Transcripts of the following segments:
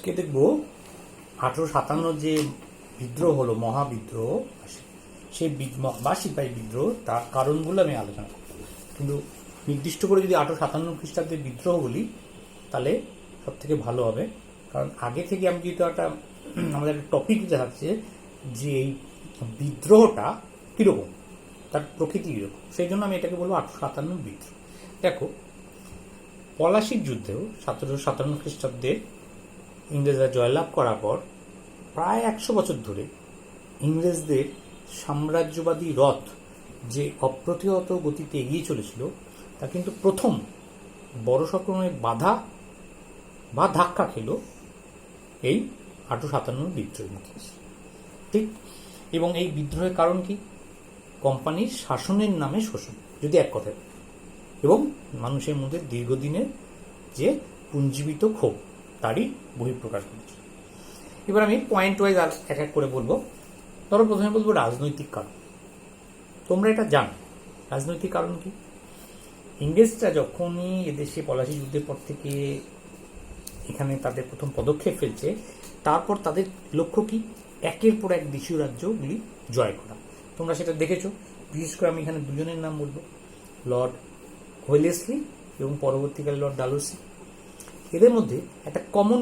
আজকে দেখব 1857 যে বিদ্রোহ হলো, মহাবিদ্রোহ, সেই বা সিপাহী বিদ্রোহ, তার কারণগুলো আমি আলোচনা করব। কিন্তু নির্দিষ্ট করে যদি 1857 খ্রিস্টাব্দের বিদ্রোহ বলি তাহলে সব থেকে ভালো হবে, কারণ আগে থেকে আমি যেহেতু আমাদের একটা টপিক থাকছে যে এই বিদ্রোহটা কীরকম, তার প্রকৃতি কীরকম, সেই জন্য আমি এটাকে বলবো 1857 বিদ্রোহ। দেখো, পলাশির যুদ্ধেও 1757 খ্রিস্টাব্দে ইংরেজরা জয়লাভ করার পর প্রায় 100 বছর ধরে ইংরেজদের সাম্রাজ্যবাদী রথ যে অপ্রতিহত গতিতে এগিয়ে চলেছিল, তা কিন্তু প্রথম বড় রকমের বাধা বা ধাক্কা খেল এই 1857 বিদ্রোহের মুখে, ঠিক। এবং এই বিদ্রোহের কারণ কি? কোম্পানির শাসনের নামে শোষণ, যদি এক কথায়, এবং মানুষের মধ্যে দীর্ঘদিনের যে পুঞ্জীবিত ক্ষোভ, তারই বহিঃপ্রকাশ করেছে। এবার আমি পয়েন্ট ওয়াইজ আর এক এক করে বলবো। ধরো প্রথমে বলবো রাজনৈতিক কারণ। তোমরা এটা জানো রাজনৈতিক কারণ কি? ইংরেজরা যখনই এদেশে পলাশী যুদ্ধের পর থেকে এখানে তাদের প্রথম পদক্ষেপ ফেলছে, তারপর তাদের লক্ষ্য কি? একের পর এক দেশীয় রাজ্যগুলি জয় করা। তোমরা সেটা দেখেছো। বিশেষ করে আমি এখানে দুজনের নাম বলবো, লর্ড ওয়েলেসলি এবং পরবর্তীকালে লর্ড ডালহৌসি। এদের মধ্যে একটা কমন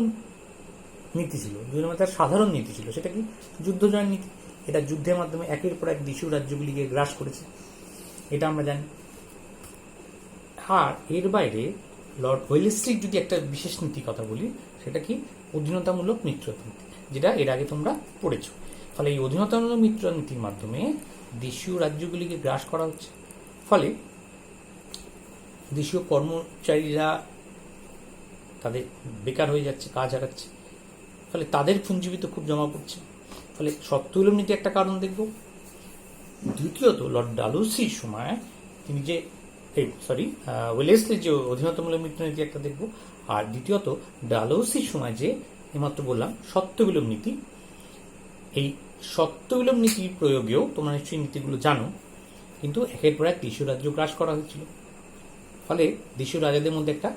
নীতি ছিল, দুজনের মধ্যে সাধারণ নীতি ছিল। সেটা কি? যুদ্ধ জয়ের নীতি। এটা যুদ্ধের মাধ্যমে একের পর এক দেশীয় রাজ্যগুলিকে গ্রাস করেছে, এটা আমরা জানি। আর এর বাইরে লর্ড ওয়েলেসলির যদি একটা বিশেষ নীতির কথা বলি, সেটা কি? অধীনতামূলক মিত্রতা নীতি, যেটা এর আগে তোমরা পড়েছ। ফলে এই অধীনতামূলক মিত্র নীতির মাধ্যমে দেশীয় রাজ্যগুলিকে গ্রাস করা হচ্ছে। ফলে দেশীয় কর্মচারীরা তাদের বেকার হয়ে যাচ্ছে, কাজ হারাচ্ছে। ফলে তাদের পুঞ্জীবিত খুব জমা পড়ছে। ফলে সত্যবিলোপ নীতি একটা কারণ দেখব। দ্বিতীয়ত লর্ড ডালহৌসির সময় তিনি যে ওয়েলেসলির যে অধীনতামূলক মিত্র নীতি একটা দেখব। আর দ্বিতীয়ত ডালহৌসির সময় যে এইমাত্র বললাম সত্যবিলোপ নীতি, এই সত্যবিলোপ নীতির প্রয়োগেও তোমরা নিশ্চয়ই নীতিগুলো জানো, কিন্তু একের পর এক দেশীয় রাজ্য গ্রাস করা হয়েছিল। ফলে দেশীয় রাজাদের মধ্যে একটা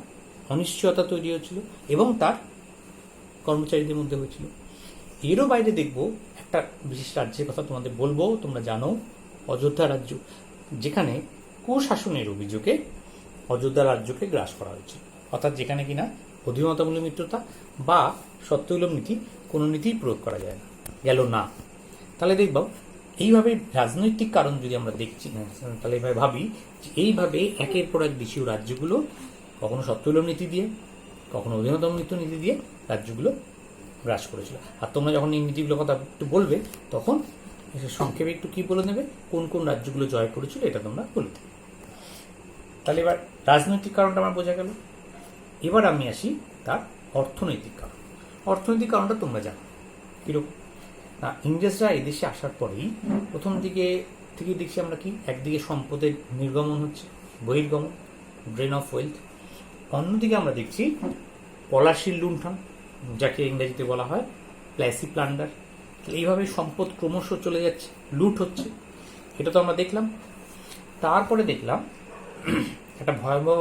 অনিশ্চয়তা তৈরি হয়েছিল এবং তার কর্মচারীদের মধ্যে হয়েছিল। এরও বাইরে দেখব একটা বিশেষ রাজ্যের কথা তোমাদের বলবো, তোমরা জানো, অযোধ্যা রাজ্য, যেখানে কুশাসনের অভিযোগে অযোধ্যা রাজ্যকে গ্রাস করা হয়েছিল। অর্থাৎ যেখানে কিনা অধীনতামূলক মিত্রতা বা সত্যবিলোপ নীতি কোনো নীতি প্রয়োগ করা যায় না, গেল না। তাহলে দেখব এইভাবে রাজনৈতিক কারণ যদি আমরা দেখছি, তাহলে এইভাবে ভাবি যে এইভাবে একের পর এক দেশীয় রাজ্যগুলো কখনো সত্যবিলোপ নীতি দিয়ে, কখনো অধীনতামূলক মিত্র নীতি দিয়ে রাজ্যগুলো গ্রাস করেছিল। আর তোমরা যখন এই নীতিগুলোর কথা একটু বলবে, তখন সংক্ষেপে একটু কি বলে নেবে, কোন কোন রাজ্যগুলো জয় করেছিল, এটা তোমরা বলে দেবে। তাহলে এবার রাজনৈতিক কারণটা আমার বোঝা গেল। এবার আমি আসি তার অর্থনৈতিক কারণ। অর্থনৈতিক কারণটা তোমরা জানো কিরকম না। ইংরেজরা এদেশে আসার পরেই প্রথম দিকে থেকে দেখছি আমরা কি, একদিকে সম্পদের নির্গমন হচ্ছে, বহির্গমন, ড্রেন অফ ওয়েলথ। অন্যদিকে আমরা দেখছি পলাশির লুণ্ঠন, যাকে ইংরেজিতে বলা হয় প্ল্যাসি প্লান্ডার। এইভাবে সম্পদ ক্রমশ চলে যাচ্ছে, লুট হচ্ছে, এটা তো আমরা দেখলাম। তারপরে দেখলাম একটা ভয়াবহ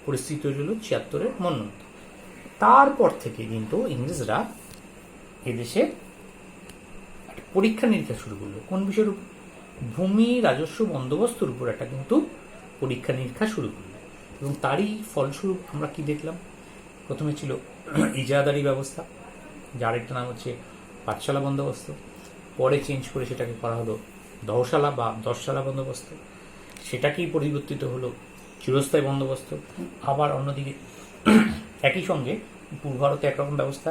পরিস্থিতি তৈরি হলো 76-এর মন্বন্ত। তারপর থেকে কিন্তু ইংরেজরা এদেশে পরীক্ষা নিরীক্ষা শুরু করলো। কোন বিষয়ের উপর? ভূমি রাজস্ব বন্দোবস্তের উপর একটা কিন্তু পরীক্ষা নিরীক্ষা শুরু করলো। এবং তারই ফলস্বরূপ আমরা কি দেখলাম? প্রথমে ছিল ইজাদারি ব্যবস্থা, যার একটা নাম হচ্ছে পাঠশালা বন্দোবস্ত। পরে চেঞ্জ করে সেটাকে করা হলো দহশালা বা দশশালা বন্দোবস্ত। সেটাকেই পরিবর্তিত হলো চিরস্থায়ী বন্দোবস্ত। আবার অন্যদিকে একই সঙ্গে পূর্ব ভারতে একরকম ব্যবস্থা,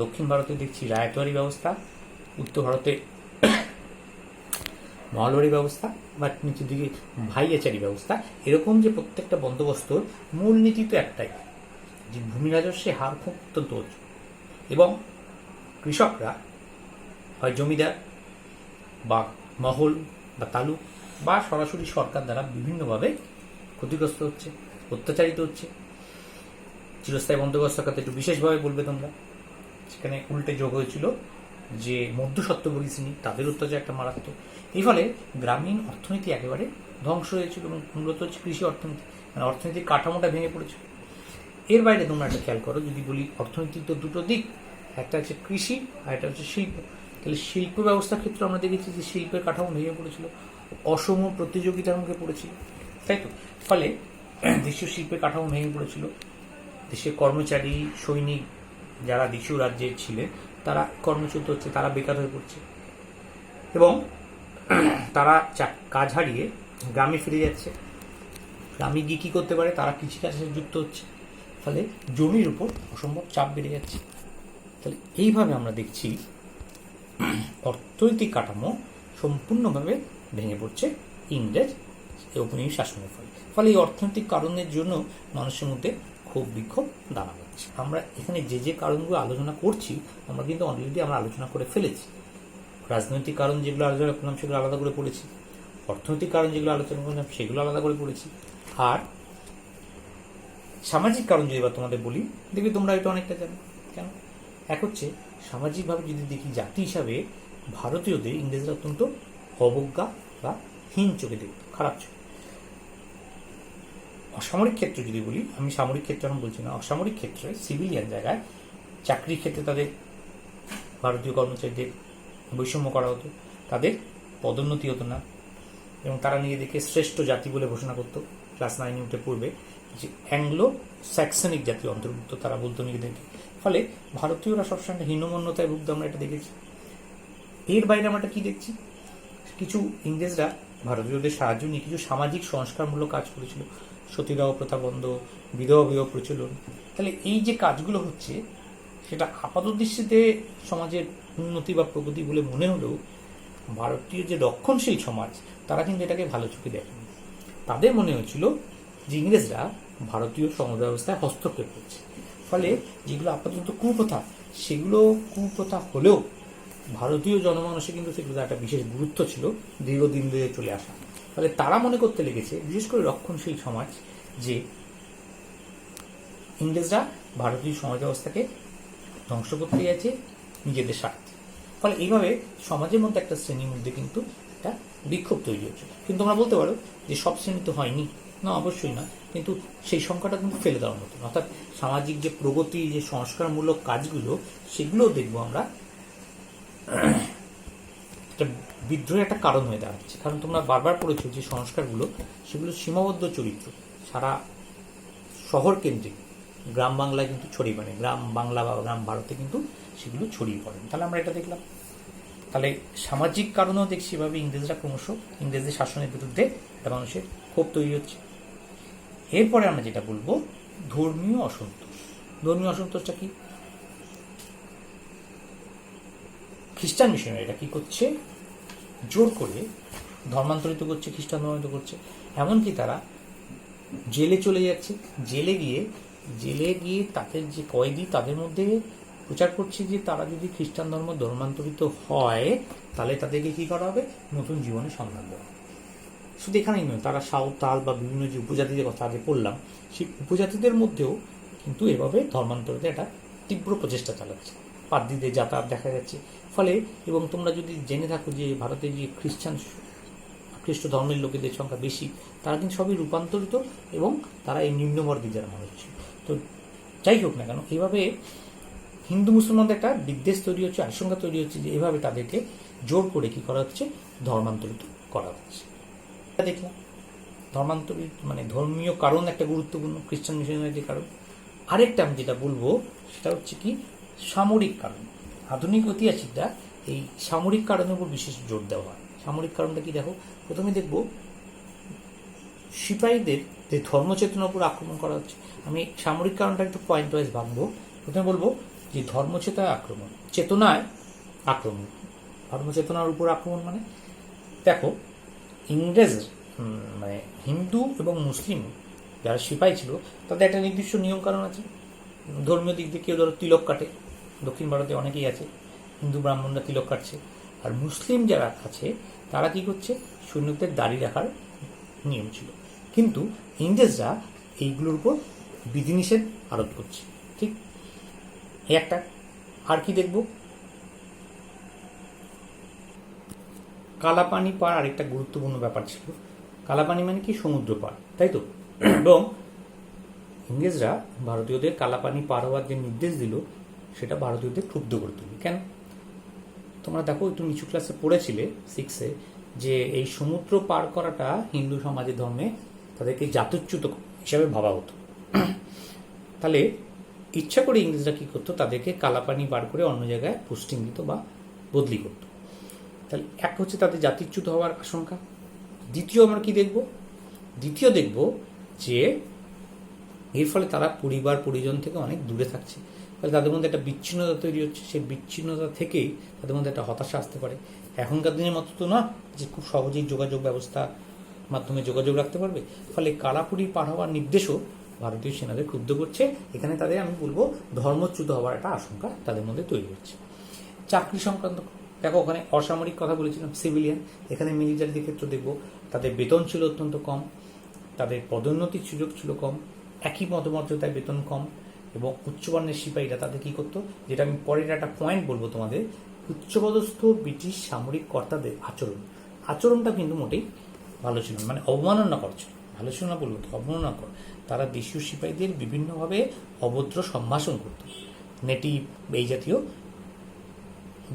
দক্ষিণ ভারতে দেখছি রায়তওয়ারি ব্যবস্থা, উত্তর ভারতে মহলবাড়ি ব্যবস্থা বা নিচের দিকে ভাইয়াচারি ব্যবস্থা। এরকম যে প্রত্যেকটা বন্দোবস্তর মূল নীতি তো একটাই, যে ভূমি রাজস্বের হার খুব অত্যন্ত উচ্চ এবং কৃষকরা হয় জমিদার বা মহল বা তালুক বা সরাসরি সরকার দ্বারা বিভিন্নভাবে ক্ষতিগ্রস্ত হচ্ছে, অত্যাচারিত হচ্ছে। চিরস্থায়ী বন্দোবস্তের কথা একটু বিশেষভাবে বলবে তোমরা। সেখানে উল্টে যোগ হয়েছিল যে মধ্যস্বত্বভোগী শ্রেণী, তাদের অত্যাচার একটা মারাত্মক। এই ফলে গ্রামীণ অর্থনীতি একেবারে ধ্বংস হয়েছিল এবং মূলত হচ্ছে কৃষি অর্থনীতি, মানে অর্থনীতির কাঠামোটা ভেঙে পড়েছিল। এর বাইরে তোমরা একটা খেয়াল করো, যদি বলি অর্থনীতির তো দুটো দিক, একটা হচ্ছে কৃষি আর একটা হচ্ছে শিল্প। তাহলে শিল্প ব্যবস্থার ক্ষেত্রে আমরা দেখেছি যে শিল্পের কাঠামো ভেঙে পড়েছিল, অসম প্রতিযোগিতার মুখে পড়েছিল, তাই তো? ফলে দেশীয় শিল্পের কাঠামো ভেঙে পড়েছিল, দেশের কর্মচারী সৈনিক যারা দেশীয় রাজ্যের ছিলেন তারা কর্মচ্যুত হচ্ছে, তারা বেকার হয়ে পড়ছে এবং তারা কাজ হারিয়ে গ্রামে ফিরে যাচ্ছে। গ্রামে গিয়ে কী করতে পারে, তারা কৃষিকাজের সাথে যুক্ত হচ্ছে, ফলে জমির উপর অসম্ভব চাপ বেড়ে যাচ্ছে। তাহলে এইভাবে আমরা দেখছি অর্থনৈতিক কাঠামো সম্পূর্ণভাবে ভেঙে পড়ছে ইংরেজ ঔপনিবেশিক শাসনের ফলে। ফলে এই অর্থনৈতিক কারণের জন্য মানুষের মধ্যে ক্ষোভ বিক্ষোভ দানা বাঁধছে। আমরা এখানে যে যে কারণগুলো আলোচনা করছি আমরা কিন্তু অলরেডি আমরা আলোচনা করে ফেলেছি। রাজনৈতিক কারণ যেগুলো আলোচনা করলাম সেগুলো আলাদা করে পড়েছি, অর্থনৈতিক কারণ যেগুলো আলোচনা করলাম সেগুলো আলাদা করে পড়েছি, আর সামাজিক কারণ যদি বা তোমাদের বলি, দেখবি তোমরা এটা অনেকটা জানো। কেন? এক হচ্ছে সামাজিকভাবে যদি দেখি জাতি হিসাবে ভারতীয়দের ইংরেজরা অত্যন্ত অবজ্ঞা বা হীন চোখে দেখত, খারাপ চোখে। অসামরিক ক্ষেত্রে যদি বলি, আমি সামরিক ক্ষেত্রে এখন বলছি না, অসামরিক ক্ষেত্রে সিভিলিয়ান জায়গায় চাকরির ক্ষেত্রে তাদের ভারতীয় কর্মচারীদের বৈষম্য করা হতো, তাদের পদোন্নতি হতো না এবং তারা নিজেদেরকে শ্রেষ্ঠ জাতি বলে ঘোষণা করত। ক্লাস 9 উঠে পড়বে যে অ্যাংলো স্যাক্সনিক জাতীয় অন্তর্ভুক্ত তারা বলতো নিজেদেরকে। ফলে ভারতীয়রা সবসময় হীনমন্যতায় ভুগত, আমরা এটা দেখেছি। এর বাইরে আমরা কি দেখছি, কিছু ইংরেজরা ভারতীয়দের সাহায্য নিয়ে কিছু সামাজিক সংস্কারমূলক কাজ করেছিল, সতীদাহ প্রথা বন্ধ, বিধবা বিবাহ প্রচলন। তাহলে এই যে কাজগুলো হচ্ছে সেটা আপাত দৃষ্টিতে সমাজের উন্নতি বা প্রগতি বলে মনে হলেও ভারতীয় যে রক্ষণশীল সমাজ তারা কিন্তু এটাকে ভালো চোখে দেখেনি। তাদের মনে হয়েছিল যে ইংরেজরা ভারতীয় সমাজ ব্যবস্থায় হস্তক্ষেপ করছে। ফলে যেগুলো আপাতত কুপ্রথা, সেগুলো কুপ্রথা হলেও ভারতীয় জনমানসে কিন্তু সেগুলো একটা বিশেষ গুরুত্ব ছিল, দীর্ঘদিন ধরে চলে আসা। ফলে তারা মনে করতে লেগেছে, বিশেষ করে রক্ষণশীল সমাজ, যে ইংরেজরা ভারতীয় সমাজ ব্যবস্থাকে ধ্বংস করতে গেছে নিজেদের স্বার্থে। ফলে এইভাবে সমাজের মধ্যে একটা শ্রেণীর মধ্যে কিন্তু একটা বিক্ষোভ তৈরি হচ্ছে। কিন্তু আমরা বলতে পারো যে সব শ্রেণী তো হয়নি, না অবশ্যই না, কিন্তু সেই সংখ্যাটা কিন্তু ফেলে দেওয়ার মতো। অর্থাৎ সামাজিক যে প্রগতি, যে সংস্কারমূলক কাজগুলো, সেগুলোও দেখবো আমরা একটা বিদ্রোহের একটা কারণ হয়ে দাঁড়াচ্ছে। কারণ তোমরা বারবার পড়েছো যে সংস্কারগুলো সেগুলো সীমাবদ্ধ চরিত্র, সারা শহর কেন্দ্রিক, গ্রাম বাংলায় কিন্তু ছড়িয়ে পড়ে, গ্রাম বাংলা বা গ্রাম ভারতে কিন্তু সেগুলো ছড়িয়ে পড়ে। তাহলে আমরা এটা দেখলাম। তাহলে সামাজিক কারণেও দেখছি এভাবে ইংরেজরা ক্রমশ ইংরেজদের শাসনের বিরুদ্ধে একটা মানুষের ক্ষোভ তৈরি হচ্ছে। এরপরে আমরা যেটা বলবো ধর্মীয় অসন্তোষ। ধর্মীয় অসন্তোষটা কি? খ্রিস্টান মিশনারিরা কি করছে, জোর করে ধর্মান্তরিত করছে, খ্রিস্টান ধর্মান্তরিত করছে। এমনকি তারা জেলে চলে যাচ্ছে, জেলে গিয়ে তাদের যে কয়েদি তাদের মধ্যে প্রচার করছে যে তারা যদি খ্রিস্টান ধর্মান্তরিত হয় তাহলে তাদেরকে কি করা হবে, নতুন জীবনের সন্ধান দেওয়া। শুধু এখানেই নয়, তারা সাঁওতাল বা বিভিন্ন যে উপজাতিদের কথা আগে পড়লাম, সেই উপজাতিদের মধ্যেও কিন্তু এভাবে ধর্মান্তরিত একটা তীব্র প্রচেষ্টা চালাচ্ছে। পাদ্রীদের যাতায়াত দেখা যাচ্ছে। ফলে এবং তোমরা যদি জেনে থাকো যে ভারতে যে খ্রিস্ট ধর্মের লোকেদের সংখ্যা বেশি, তারা কিন্তু সবই রূপান্তরিত এবং তারা এই নিম্নবর্গের যারা মানুষ ছিল। তো যাই হোক না কেন, এইভাবে হিন্দু মুসলমানদের একটা বিদ্বেষ তৈরি হচ্ছে, আশঙ্কা তৈরি হচ্ছে যে এভাবে তাদেরকে জোর করে কি করা হচ্ছে, ধর্মান্তরিত করা হচ্ছে। দেখলাম ধর্মান্তরিত মানে ধর্মীয় কারণ একটা গুরুত্বপূর্ণ, খ্রিস্টান মিশনের যে কারণ। আরেকটা আমি যেটা বলবো সেটা হচ্ছে কি, সামরিক কারণ। আধুনিক ঐতিহাসিকরা এই সামরিক কারণের উপর বিশেষ জোর দেওয়া হয়। সামরিক কারণটা কি দেখো, প্রথমে দেখব সিপাহীদের যে ধর্মচেতনার উপর আক্রমণ করা হচ্ছে। আমি সামরিক কারণটা একটু পয়েন্ট ওয়াইজ ভাববো। প্রথমে বলবো যে ধর্মচেতনায় আক্রমণ, চেতনায় আক্রমণ। ধর্মচেতনার উপর আক্রমণ মানে দেখো, ইংরেজ মানে হিন্দু এবং মুসলিম যারা সিপাহী ছিল তাদের একটা নির্দিষ্ট নিয়ম কারণ আছে। ধর্মীয় দিক দিয়ে কেউ ধরো তিলক কাটে, দক্ষিণ ভারতে অনেকেই আছে, হিন্দু ব্রাহ্মণরা তিলক কাটছে। আর মুসলিম যারা আছে তারা কি করছে, সৈনিকদের দাড়ি রাখার নিয়ম ছিল। কিন্তু ইংরেজরা এইগুলোর উপর বিধিনিষেধ আরোপ করছে। ঠিক এই একটা। আর কি দেখব, কালাপানি পার আরেকটা গুরুত্বপূর্ণ ব্যাপার ছিল। কালাপানি মানে কি, সমুদ্র পার, তাই তো? এবং ইংরেজরা ভারতীয়দের কালাপানি পার হওয়ার যে নির্দেশ দিল সেটা ভারতীয়দের ক্ষুব্ধ করে তুলবে। কেন? তোমরা দেখো, একটু নিচু ক্লাসে পড়েছিলে 6-এ, যে এই সমুদ্র পার করাটা হিন্দু সমাজের ধর্মে তাদেরকে জাতচ্যুত হিসাবে ভাবা হতো। তাহলে ইচ্ছা করে ইংরেজরা কি করতো, তাদেরকে কালাপানি পার করে অন্য জায়গায় পোস্টিং দিত বা বদলি করত। তাহলে এক হচ্ছে তাদের জাতিচ্যুত হওয়ার আশঙ্কা। দ্বিতীয় আমরা কি দেখব? দ্বিতীয় দেখব যে এর ফলে তারা পরিবার পরিজন থেকে অনেক দূরে থাকছে, ফলে তাদের মধ্যে একটা বিচ্ছিন্নতা তৈরি হচ্ছে। সেই বিচ্ছিন্নতা থেকেই তাদের মধ্যে একটা হতাশা আসতে পারে। এখনকার দিনের মতো তো না যে খুব সহজেই যোগাযোগ ব্যবস্থা মাধ্যমে যোগাযোগ রাখতে পারবে। ফলে কালাপুরি পার হওয়ার নির্দেশও ভারতীয় সেনাদের ক্ষুব্ধ করছে। এখানে তাদের, আমি বলবো, ধর্মচ্যুত হওয়ার একটা আশঙ্কা তাদের মধ্যে তৈরি হচ্ছে। চাকরি সংক্রান্ত দেখো, ওখানে অসামরিক কথা বলেছিলাম, সিভিলিয়ান। এখানে মিলিটারিদের ক্ষেত্রে দেখবো তাদের বেতন ছিল অত্যন্ত কম, তাদের পদোন্নতির সুযোগ ছিল কম, একই পদমর্যাদায় বেতন কম, এবং উচ্চবর্ণের সিপাহীরা তাদের কি করতো, যেটা আমি পরের একটা পয়েন্ট বলবো তোমাদের, উচ্চপদস্থ ব্রিটিশ সামরিক কর্তাদের আচরণটা কিন্তু মোটেই ভালো ছিল না, মানে অবমাননা করছে। ভালো ছিল না বলবো কি, অবমাননা কর। তারা দেশীয় সিপাহীদের বিভিন্নভাবে অভদ্র সম্ভাষণ করত, নেটিভ এই জাতীয়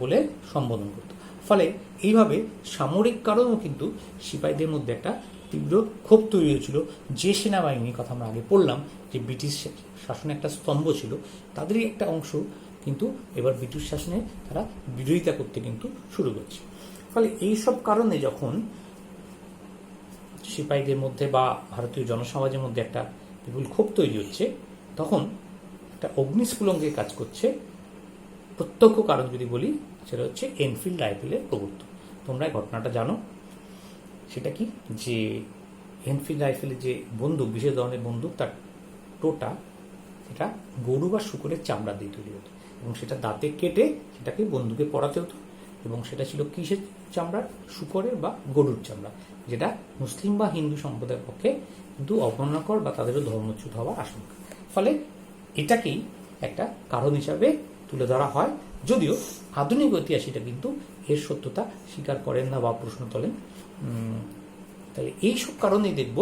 বলে সম্বোধন করত। ফলে এইভাবে সামরিক কারণেও কিন্তু সিপাহীদের মধ্যে একটা তীব্র ক্ষোভ তৈরি হয়েছিল। যে সেনাবাহিনীর কথা আমরা আগে পড়লাম, যে ব্রিটিশ শাসনে একটা স্তম্ভ ছিল, তাদেরই একটা অংশ কিন্তু এবার ব্রিটিশ শাসনে তারা বিরোধিতা করতে কিন্তু শুরু করছে। ফলে এইসব কারণে যখন সিপাহীদের মধ্যে বা ভারতীয় জনসমাজের মধ্যে একটা বিপুল ক্ষোভ তৈরি হচ্ছে, তখন একটা অগ্নিস্ফুলঙ্গের কাজ করছে। প্রত্যক্ষ কারণ যদি বলি, সেটা হচ্ছে এনফিল্ড রাইফেলের প্রবর্তন। তোমরা এই ঘটনাটা জানো। সেটা কি, যে এনফিল্ড রাইফেলের যে বন্দুক, বিশেষ ধরনের বন্দুক, তার টোটা সেটা গরু বা শুকরের চামড়া দিয়ে তৈরি হতো, এবং সেটা দাঁতে কেটে সেটাকে বন্দুকে পরাতে হতো। এবং সেটা ছিল কিসের চামড়া? শুকরের বা গরুর চামড়া, যেটা মুসলিম বা হিন্দু সম্প্রদায়ের পক্ষে কিন্তু অবমাননাকর বা তাদেরও ধর্মচ্যুত হওয়ার আশঙ্কা। ফলে এটাকেই একটা কারণ হিসাবে তুলে ধরা হয়, যদিও আধুনিক ঐতিহাসিকরা কিন্তু এর সত্যতা স্বীকার করেন না বা প্রশ্ন তোলেন। তাহলে এইসব কারণেই দেখব।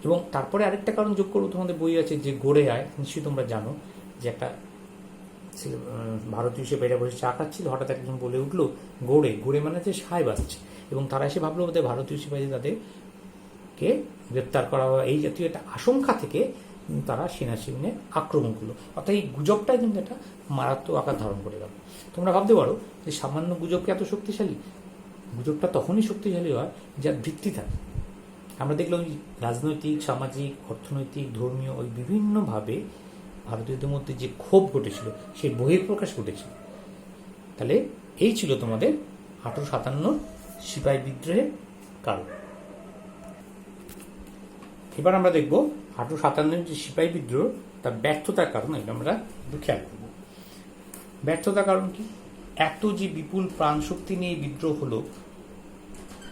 এবং তারপরে আরেকটা কারণ যোগ করবো, তোমাদের বই আছে যে গড়ে আয়, নিশ্চয়ই তোমরা জানো যে একটা ভারতীয় সিপাহীরা বসে চা খাচ্ছিল, হঠাৎ একজন বলে উঠলো গড়ে। গড়ে মানে যে সাহেব আসছে, এবং তারা এসে ভাবলো বোধহয় ভারতীয় সিপাহী তাদেরকে গ্রেপ্তার করা হয়। এই জাতীয় একটা আশঙ্কা থেকে তারা সেনাশিবিনে আক্রমণ করলো। অর্থাৎ এই গুজবটাই কিন্তু একটা মারাত্মক আকার ধারণ করে গেল। তোমরা ভাবতে পারো যে সামান্য গুজবকে এত শক্তিশালী? গুজবটা তখনই শক্তিশালী হয় যার ভিত্তি থাকে। আমরা দেখলাম রাজনৈতিক, সামাজিক, অর্থনৈতিক, ধর্মীয়, ওই বিভিন্নভাবে ভারতীয়দের মধ্যে যে ক্ষোভ ঘটেছিল, সেই বহিঃপ্রকাশ ঘটেছিল। তাহলে এই ছিল তোমাদের 1857 সিপাহী বিদ্রোহের কারণ। এবার আমরা দেখব 1857 যে সিপাহী বিদ্রোহ, তার ব্যর্থতার কারণ। এটা আমরা একটু খেয়াল করব। ব্যর্থতার কারণ কি? এত যে বিপুল প্রাণ শক্তি নিয়ে বিদ্রোহ হলো,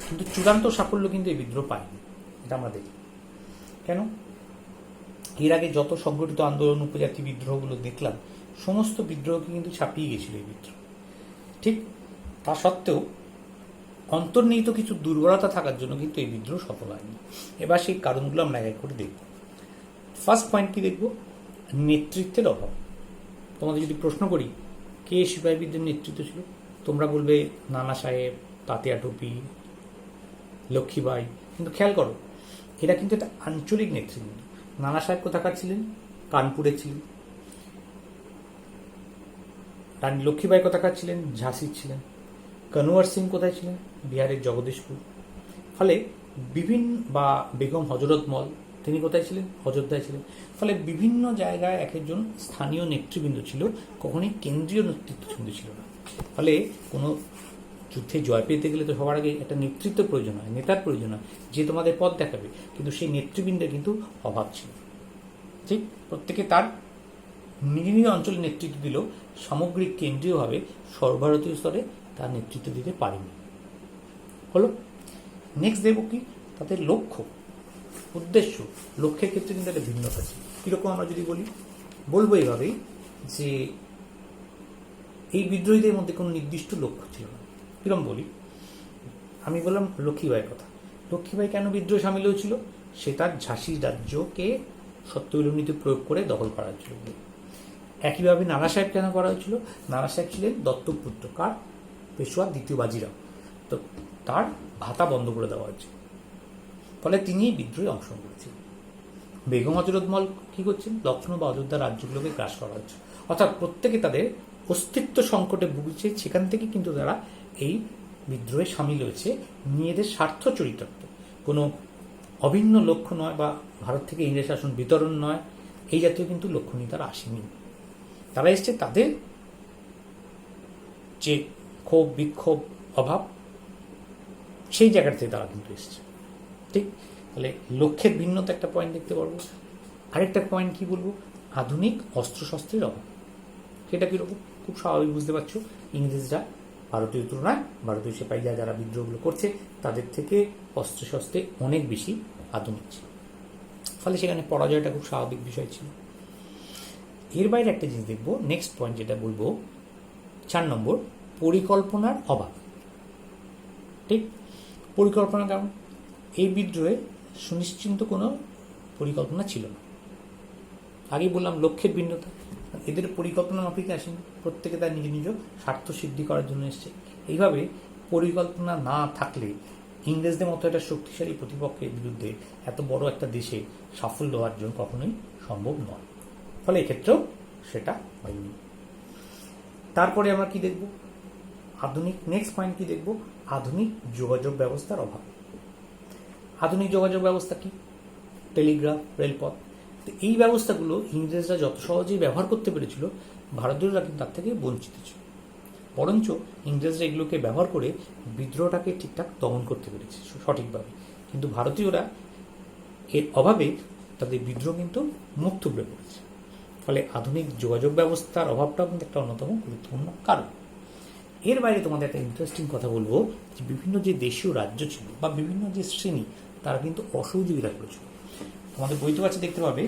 কিন্তু চূড়ান্ত সাফল্য কিন্তু এই বিদ্রোহ পায়নি। এটা আমরা দেখি কেন? এর আগে যত সংগঠিত আন্দোলন, উপজাতি বিদ্রোহগুলো দেখলাম, সমস্ত বিদ্রোহকে কিন্তু ছাপিয়ে গেছিল এই বিদ্রোহ। ঠিক তা সত্ত্বেও অন্তর্নিহিত কিছু দুর্বলতা থাকার জন্য কিন্তু এই বিদ্রোহ সফল হয়নি। এবার সেই কারণগুলো আমরা এক করে দেখব। ফার্স্ট পয়েন্ট কি দেখব? নেতৃত্বের অভাব। তোমাদের যদি প্রশ্ন করি কে সিপাহী বিদ্রোহের নেতৃত্ব ছিল, তোমরা বলবে নানা সাহেব, তাতিয়া টুপি, লক্ষ্মীবাই। কিন্তু খেয়াল করো, এরা কিন্তু একটা আঞ্চলিক নেতৃবৃন্দ। নানা সাহেব কোথাকার ছিলেন? কানপুরে ছিলেন। রানী লক্ষ্মীবাই কোথাকার ছিলেন? ঝাঁসির ছিলেন। কনওয়ার সিং কোথায় ছিলেন? বিহারের জগদীশপুর। ফলে বিভিন্ন, বা বেগম হজরত মল, তিনি কোথায় ছিলেন? অযোধ্যায় ছিলেন। ফলে বিভিন্ন জায়গায় এক একজন স্থানীয় নেতৃবৃন্দ ছিল, কখনোই কেন্দ্রীয় নেতৃত্ব কিন্তু ছিল না। ফলে কোনো যুদ্ধে জয় পেতে গেলে তো সবার আগে একটা নেতৃত্ব প্রয়োজন হয়, নেতার প্রয়োজন হয়, যে তোমাদের পথ দেখাবে। কিন্তু সেই নেতৃবৃন্দের কিন্তু অভাব ছিল। ঠিক প্রত্যেকে তার নিজ নিজ অঞ্চলে নেতৃত্ব দিল, সামগ্রিক কেন্দ্রীয়ভাবে সর্বভারতীয় স্তরে তার নেতৃত্ব দিতে পারেনি। হলো। নেক্সট দেব কি? তাদের লক্ষ্য, উদ্দেশ্য। লক্ষ্যের ক্ষেত্রে কিন্তু একটা ভিন্নতা ছিল। কীরকম আমরা যদি বলি, বলবো এইভাবেই যে এই বিদ্রোহীদের মধ্যে কোনো নির্দিষ্ট লক্ষ্য ছিল না। কিরকম বলি, আমি বললাম লক্ষ্মীবাইয়ের কথা। লক্ষ্মীবাই কেন বিদ্রোহে সামিল হয়েছিল? সে তার ঝাঁসি রাজ্যকে সত্যবিলোপ নীতি প্রয়োগ করে দখল করা হয়েছিল। একইভাবে নানা সাহেব কেন করা হয়েছিল? নানা সাহেব ছিলেন দত্তক পুত্র, কার? পেশোয়া দ্বিতীয় বাজিরাও। তো তার ভাতা বন্ধ করে দেওয়া হয়েছে, ফলে তিনি বিদ্রোহে অংশগ্রহণ করেছিলেন। বেগম হযরতমল কি করছেন? লক্ষ্ণৌ বা অযোধ্যা রাজ্যগুলোকে গ্রাস করা হচ্ছে, অর্থাৎ প্রত্যেকে তাদের অস্তিত্ব সংকটে ভুগছে। সেখান থেকে কিন্তু তারা এই বিদ্রোহে সামিল হয়েছে নিজেদের স্বার্থ চরিতার্থ, কোনো অভিন্ন লক্ষ্য নয়, বা ভারত থেকে ইংরেজ শাসন বিতরণ নয়, এই জাতীয় কিন্তু লক্ষ্য নিয়ে তারা আসেনি। তারা এসছে তাদের যে ক্ষোভ, বিক্ষোভ, অভাব, সেই জায়গা থেকে তারা কিন্তু এসছে। ঠিক, তাহলে লক্ষ্যের ভিন্নতা একটা পয়েন্ট দেখতে পারবো। আরেকটা পয়েন্ট কি বলবো? আধুনিক অস্ত্রশস্ত্রের অভাব। সেটা কীরকম? খুব স্বাভাবিক, বুঝতে পারছো। ইংরেজরা ভারতীয় তুলনায়, ভারতীয় সিপাহীরা যারা বিদ্রোহগুলো করছে তাদের থেকে অস্ত্রশস্ত্রে অনেক বেশি আধুনিক ছিল, ফলে সেখানে পরাজয়টা খুব স্বাভাবিক বিষয় ছিল। এর বাইরে একটা জিনিস দেখবো, নেক্সট পয়েন্ট যেটা বলবো, 4 নম্বর, পরিকল্পনার অভাব। ঠিক, পরিকল্পনা কেমন? এই বিদ্রোহে সুনিশ্চিত কোনো পরিকল্পনা ছিল না। আগেই বললাম লক্ষ্যের ভিন্নতা। এদের পরিকল্পনা মাফিক আসেনি, প্রত্যেকে তার নিজ নিজ স্বার্থ সিদ্ধি করার জন্য এসছে। এইভাবে পরিকল্পনা না থাকলে ইংরেজদের মতো একটা শক্তিশালী প্রতিপক্ষের বিরুদ্ধে এত বড় একটা দেশে সাফল্য অর্জন কখনোই সম্ভব নয়, ফলে এক্ষেত্রেও সেটা হয়নি। তারপরে আমরা কি দেখব? আধুনিক নেক্সট পয়েন্ট কি দেখব? আধুনিক যোগাযোগ ব্যবস্থার অভাব। আধুনিক যোগাযোগ ব্যবস্থা কি? টেলিগ্রাফ, রেলপথ। এই ব্যবস্থাগুলো ইংরেজরা যত সহজেই ব্যবহার করতে পেরেছিল, ভারতীয়রা কিন্তু তার থেকে বঞ্চিত ছিল। বরঞ্চ ইংরেজরা এগুলোকে ব্যবহার করে বিদ্রোহটাকে ঠিকঠাক দমন করতে পেরেছে সঠিকভাবে, কিন্তু ভারতীয়রা এর অভাবে তাদের বিদ্রোহ কিন্তু মুখ থুবড়ে পড়েছে। ফলে আধুনিক যোগাযোগ ব্যবস্থার অভাবটাও কিন্তু একটা অন্যতম গুরুত্বপূর্ণ কারণ। এর বাইরে তোমাদের একটা ইন্টারেস্টিং কথা বলবো, যে বিভিন্ন যে দেশীয় রাজ্য ছিল বা বিভিন্ন যে শ্রেণী, তারা কিন্তু অসহযোগিতা করেছিল। তোমাদের বইতে কাছে দেখতে পাবে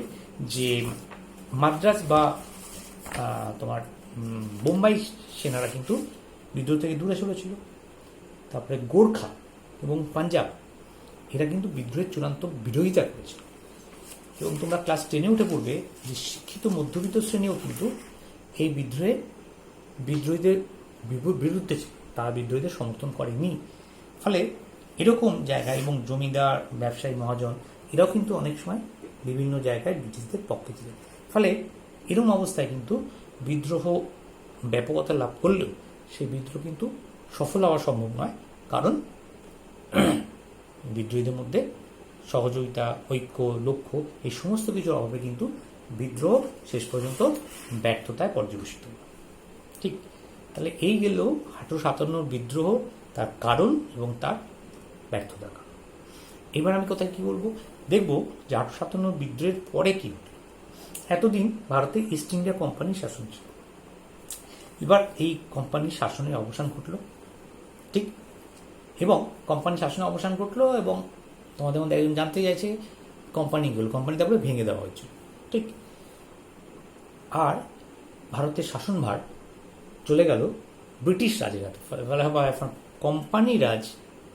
যে মাদ্রাজ বা তোমার বোম্বাই সেনারা কিন্তু বিদ্রোহ থেকে দূরে সরেছিল। তারপরে গোর্খা এবং পাঞ্জাব, এরা কিন্তু বিদ্রোহের চূড়ান্ত বিরোধিতা করেছিল। এবং তোমরা ক্লাস 10-এ উঠে পড়বে যে শিক্ষিত মধ্যবিত্ত শ্রেণীও কিন্তু এই বিদ্রোহীদের বিরুদ্ধে ছিল, তারা বিদ্রোহীদের সমর্থন করেনি। ফলে এরকম জায়গায়, এবং জমিদার, ব্যবসায়ী, মহাজন, এরাও কিন্তু অনেক সময় বিভিন্ন জায়গায় ব্রিটিশদের পক্ষে ছিলেন। ফলে এরকম অবস্থায় কিন্তু বিদ্রোহ ব্যাপকতা লাভ করলেও সেই বিদ্রোহ কিন্তু সফল হওয়া সম্ভব নয়, কারণ বিদ্রোহীদের মধ্যে সহযোগিতা, ঐক্য, লক্ষ্য, এই সমস্ত কিছুর অভাবে কিন্তু বিদ্রোহ শেষ পর্যন্ত ব্যর্থতায় পর্যবেসিত। ঠিক, তাহলে এই গেল 1857 বিদ্রোহ, তার কারণ এবং তার ব্যর্থতার কারণ। এবার আমি কোথায় কি বলবো? দেখব যে 1857 বিদ্রোহের পরে কি হলো। এতদিন ভারতে ইস্ট ইন্ডিয়া কোম্পানির শাসন ছিল, এবার এই কোম্পানির শাসনের অবসান ঘটল। ঠিক, এবং কোম্পানির শাসনের অবসান ঘটলো, এবং তোমাদের মধ্যে একজন জানতে চাইছে কোম্পানিগুলো, কোম্পানি তারপরে ভেঙে দেওয়া হয়েছিল। ঠিক, আর ভারতের শাসনভার চলে গেল ব্রিটিশ রাজের হাতে। বলা হয় এখন কোম্পানি রাজ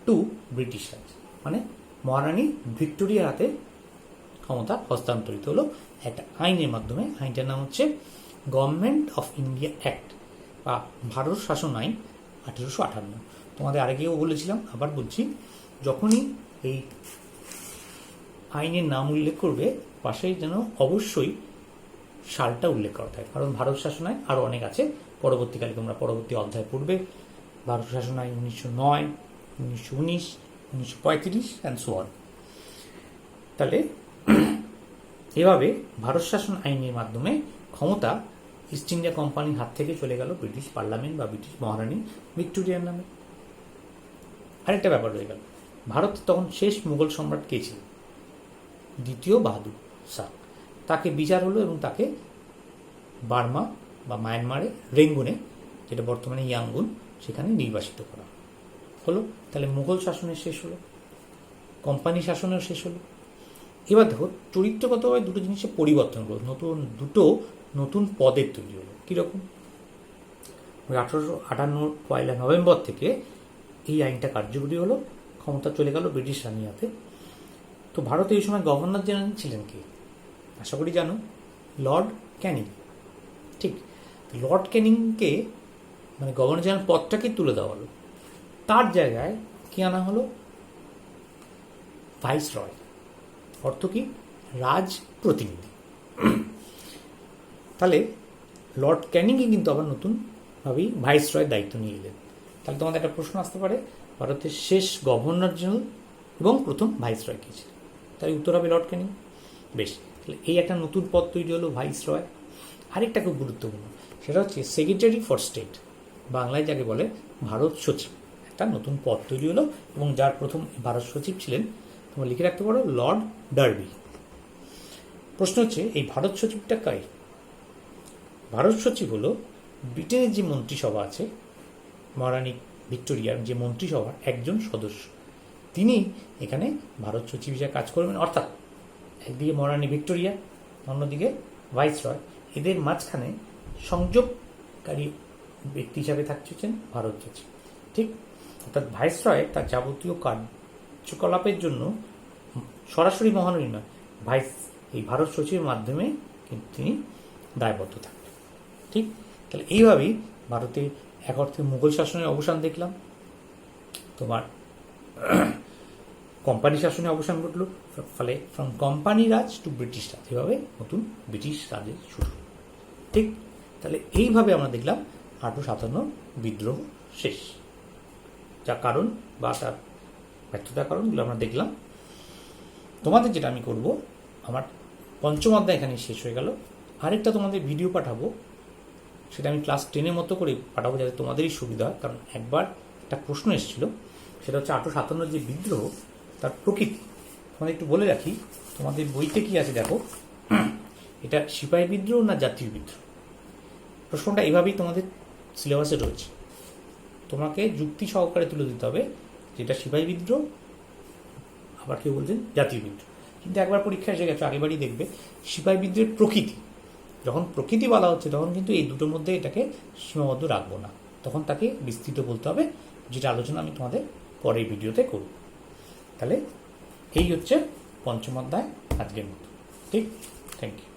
টু ব্রিটিশ রাজ, মানে মহারানী ভিক্টোরিয়ার হাতে ক্ষমতা হস্তান্তরিত হলো একটা আইনের মাধ্যমে। আইনটার নাম হচ্ছে গভর্নমেন্ট অফ ইন্ডিয়া অ্যাক্ট বা ভারত শাসন আইন 1858। তোমাদের আরেকেও বলেছিলাম, আবার বলছি, যখনই এই আইনের নাম উল্লেখ করবে পাশে যেন অবশ্যই সালটা উল্লেখ করা থাকে, কারণ ভারত শাসন আইন আরও অনেক আছে, পরবর্তীকালে তোমরা পরবর্তী অধ্যায় পড়বে। ভারত শাসন আইন 1909, 1919, 1935 অ্যান্ড সো অন। তাহলে এভাবে ভারত শাসন আইনের মাধ্যমে ক্ষমতা ইস্ট ইন্ডিয়া কোম্পানির হাত থেকে চলে গেল ব্রিটিশ পার্লামেন্ট বা ব্রিটিশ মহারানী ভিক্টোরিয়ার নামে। আরেকটা ব্যাপার রয়ে গেল, ভারত তখন শেষ মুঘল সম্রাট কে ছিল? দ্বিতীয় বাহাদুর শাহ। তাকে বিচার হলো এবং তাকে বার্মা বা মায়ানমারে রেঙ্গুনে, যেটা বর্তমানে ইয়াঙ্গুন, সেখানে নির্বাসিত করা হলো। তাহলে মুঘল শাসনের শেষ হলো, কোম্পানি শাসনের শেষ হলো। এবার দেখো চরিত্রগতভাবে দুটো জিনিসের পরিবর্তন হলো, দুটো নতুন পদের তৈরি হলো। কীরকম? 1858 পয়লা নভেম্বর থেকে এই আইনটা কার্যকরী হলো, ক্ষমতা চলে গেল ব্রিটিশ রানীর হাতে। তো ভারতে এই সময় গভর্নর জেনারেল ছিলেন কে? আশা করি জানো, লর্ড ক্যানিং। ঠিক, লর্ড ক্যানিংকে মানে গভর্নর জেনারেল পদটাকে তুলে দেওয়া হলো, তার জায়গায় কি আনা হলো? ভাইস রয়। অর্থ কি? রাজ প্রতিনিধি। তাহলে লর্ড ক্যানিংই কিন্তু আবার নতুনভাবেই ভাইস রয়ের দায়িত্ব নিয়ে এলেন। তাহলে তোমাদের একটা প্রশ্ন আসতে পারে, ভারতের শেষ গভর্নর জেনারেল এবং প্রথম ভাইস রয় কে ছিলেন? তাই উত্তর হবে লর্ড ক্যানিং। বেশ, তাহলে এই একটা নতুন পদ তৈরি হলো, ভাইস রয়। আরেকটা খুব গুরুত্বপূর্ণ, সেটা হচ্ছে সেক্রেটারি ফর স্টেট, বাংলায় যাকে বলে ভারত সচিব। একটা নতুন পদ তৈরি হলো এবং যার প্রথম ভারত সচিব ছিলেন, তোমরা লিখে রাখতে পারো, লর্ড ডার্বি। প্রশ্ন হচ্ছে, এই ভারত সচিবটা কাই? ভারত সচিব হলো ব্রিটেনের যে মন্ত্রিসভা আছে, মহারানী ভিক্টোরিয়ার যে মন্ত্রিসভার একজন সদস্য, তিনি এখানে ভারত সচিব হিসেবে কাজ করবেন। অর্থাৎ একদিকে মহারানী ভিক্টোরিয়া, অন্যদিকে ভাইস রয়, এদের মাঝখানে সংযোগকারী ব্যক্তি হিসাবে থাকছেন ভারত সচিব। ঠিক, অর্থাৎ ভাইস রয় তার যাবতীয় কার্যকলাপের জন্য সরাসরি মহাননী নয়, এই ভারত সচিবের মাধ্যমে কিন্তু তিনি দায়বদ্ধ থাকবেন। ঠিক, তাহলে এইভাবেই ভারতে এক অর্থে মুঘল শাসনের অবসান দেখলাম, তোমার কোম্পানি শাসনের অবসান ঘটল, ফলে from company raj to British raj, এভাবে নতুন ব্রিটিশ রাজের শুরু। ঠিক, তাহলে এইভাবে আমরা দেখলাম 1857 বিদ্রোহ শেষ, যা কারণ বা তার ব্যর্থতার কারণগুলো আমরা দেখলাম। তোমাদের যেটা আমি করব, আমার পঞ্চম অধ্যায় এখানে শেষ হয়ে গেল। আরেকটা তোমাদের ভিডিও পাঠাবো, সেটা আমি ক্লাস 10-এর মতো করে পাঠাবো, যাতে তোমাদেরই সুবিধা হয়। কারণ একবার একটা প্রশ্ন এসেছিল, সেটা হচ্ছে 1857 যে বিদ্রোহ, তার প্রকৃতি তোমাদের একটু বলে রাখি। তোমাদের বইতে কি আছে দেখো, এটা সিপাহী বিদ্রোহ না জাতীয় বিদ্রোহ? প্রশ্নটা এভাবেই তোমাদের সিলেবাসে রয়েছে। তোমাকে যুক্তি সহকারে তুলে দিতে হবে যেটা সিপাহী বিদ্রোহ, আবার কেউ বলছেন জাতীয় বিদ্রোহ। কিন্তু একবার পরীক্ষা এসে গেছে, আগেবারই দেখবে সিপাহী বিদ্রোহের প্রকৃতি, যখন প্রকৃতি বলা হচ্ছে তখন কিন্তু এই দুটোর মধ্যে এটাকে সীমাবদ্ধ রাখবো না, তখন তাকে বিস্তৃত বলতে হবে, যেটা আলোচনা আমি তোমাদের পরের ভিডিওতে করব। তাহলে এই হচ্ছে পঞ্চম অধ্যায় আজকের মতো। ঠিক, থ্যাংক ইউ।